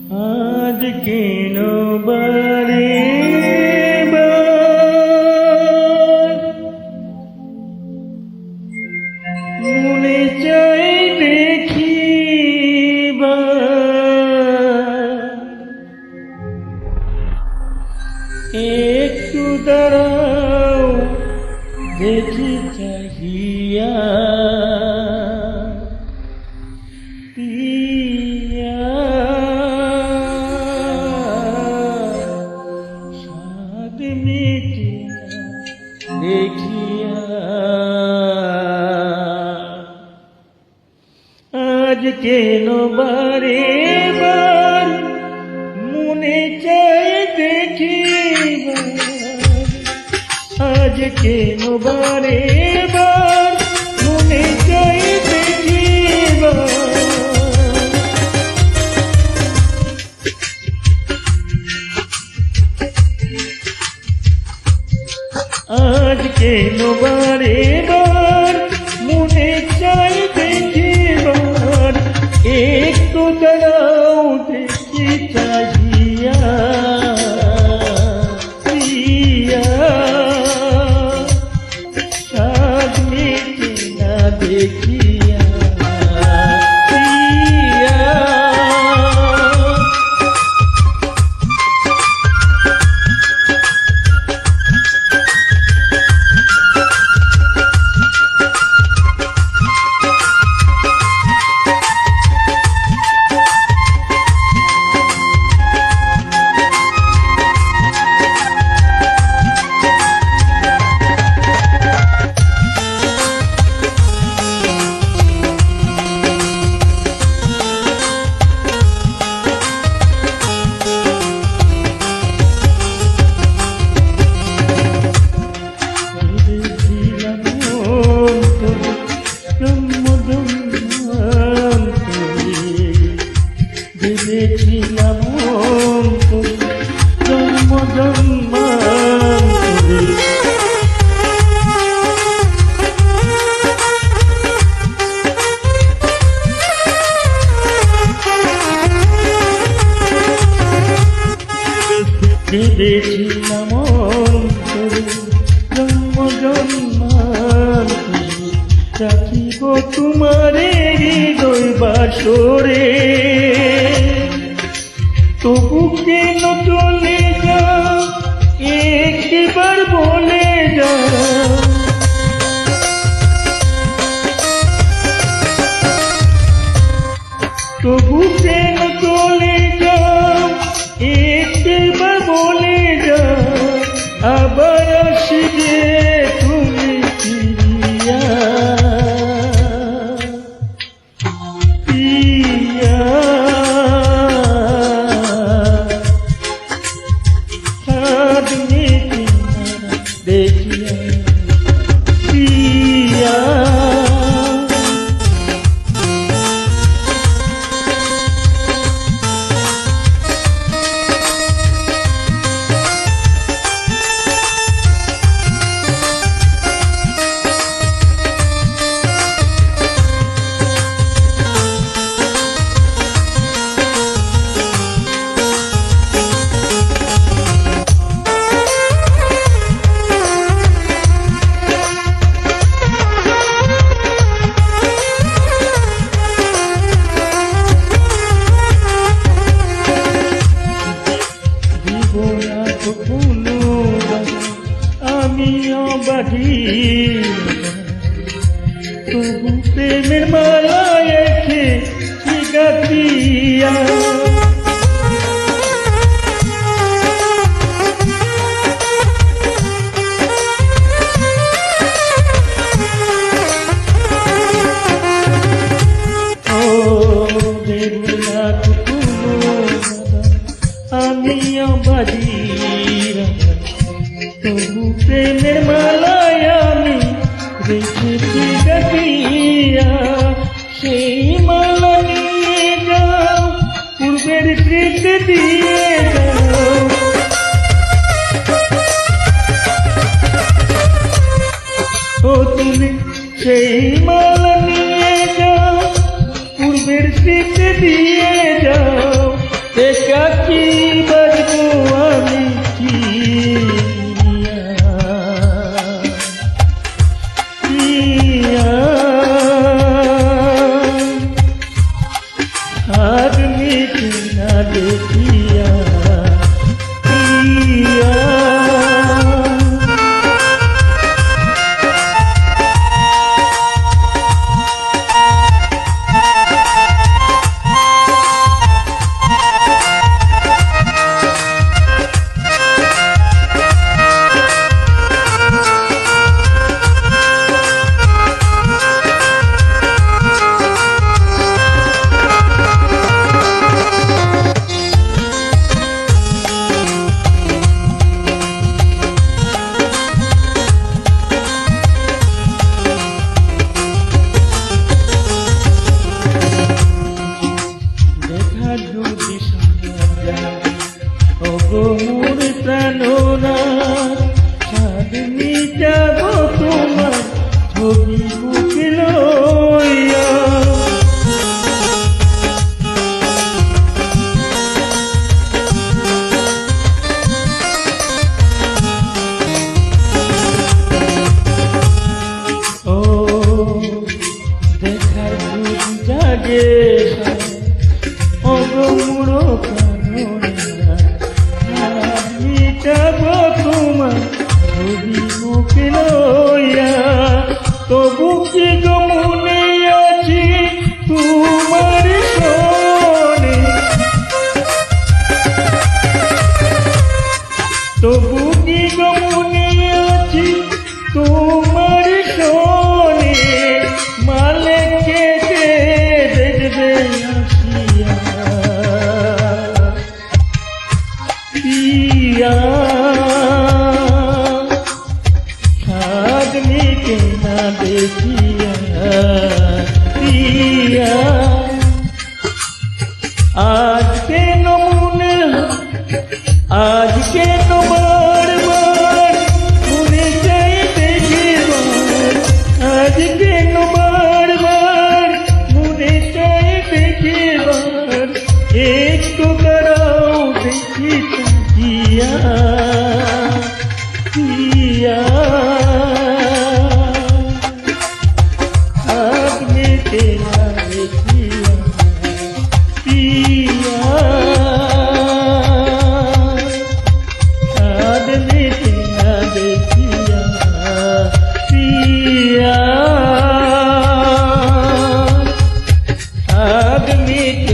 আজ কেন বারে মনে চাই দেখিবার, একটু দাঁড়াও দেখি চাহিয়া পিয়া, সাদ মিটে না দেখিয়া। আজ কেন বারে বার মনে চাই দেখিবার, আজ কেন বারে বার মনে চাই দেখিবার। আজ কেন বারে বার মনে চাই দেখিবার, একটু দাঁড়াও দেখি চাহিয়া প্রিয়া, সাদ মিটে না দেখিয়া প্রিয়া। ভেবেছিলাম জন্ম জন্মান্তরে, ভেবেছিলাম জন্ম জন্মান্তরে রাখিব তোমারে হৃদয় বাসরে। তবু কেন চলে যাও একবার বলে যাও, তবু কেন চলে যাও একবার বলে যাও, আবার আসবে তুমি ফিরিয়া প্রিয়া, সাদ মিটে না দেখিয়া প্রিয়া। আমি অবাধি তবু প্রেমের মালা এসে শিখাতিয়া, ও দেবনাথ আমি অবাধি তবু প্রেমের মালায় আমি রেখেছি গাঁথিয়া, সেই মালা নিয়ে যাও পূর্বের স্মৃতি দিয়ে যাও, ও তুমি সেই মালা নিয়ে যাও পূর্বের স্মৃতি দিয়ে যাও, একাকী বাজবো আমি প্রিয়া, প্রিয়া হাত মিটে না দেখিয়া প্রিয়া। মোর প্রাণনাথ সাধ মিটাব তোমার ছবি বুকে লইয়া, ও দেখার যুগ জাগে মোর মিটাব তোমার ছবি বুকে লইয়া, তবু কি গো মনে আছি তোমার সনে, তবু কি গো মনে আছি তোমার সনে, মালিককে দেখবে আসিয়া প্রিয়া, সাধ মিটে না দেখিয়া প্রিয়া। আজ কেন মনে আজ কেন বারবার মনে চাই দেখিবার, আজ কেন বারবার মনে চাই দেখিবার, একটু দাঁড়াও দেখি প্রিয়া, প্রিয়া হাত মিটে না দেখিয়া প্রিয়া, হাত মিটে না দেখিয়া প্রিয়া, হাত মিটে